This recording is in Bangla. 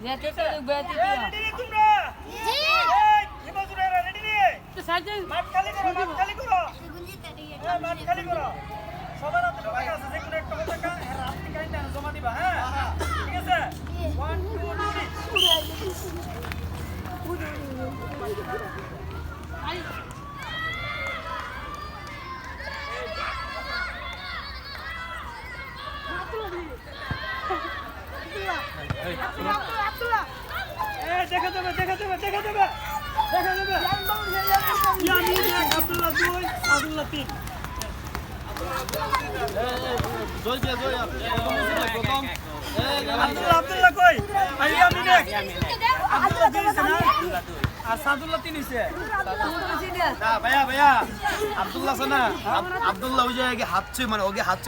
রেডি তোমরা জি এই হিমাজুরেরা রেডি রে মাঠ খালি করো মাঠ খালি করো সবার হাতে টাকা আছে যে কোনো একটা টাকা আপনি কাইন্ডা জমা দিবা হ্যাঁ ঠিক আছে 1 2 দেখা যাবে ইয়ামিন এক আব্দুল্লাহ 2 আব্দুল্লাহ 3 আব্দুল্লাহ কই ইয়ামিন এক আব্দুল্লাহ 2 আছে না আর সাদুল্লাহ 3 হইছে না ভাইয়া আব্দুল্লাহ আছে না আব্দুল্লাহ ওই জায়গায় হাতছে মানে ওকে হাতছে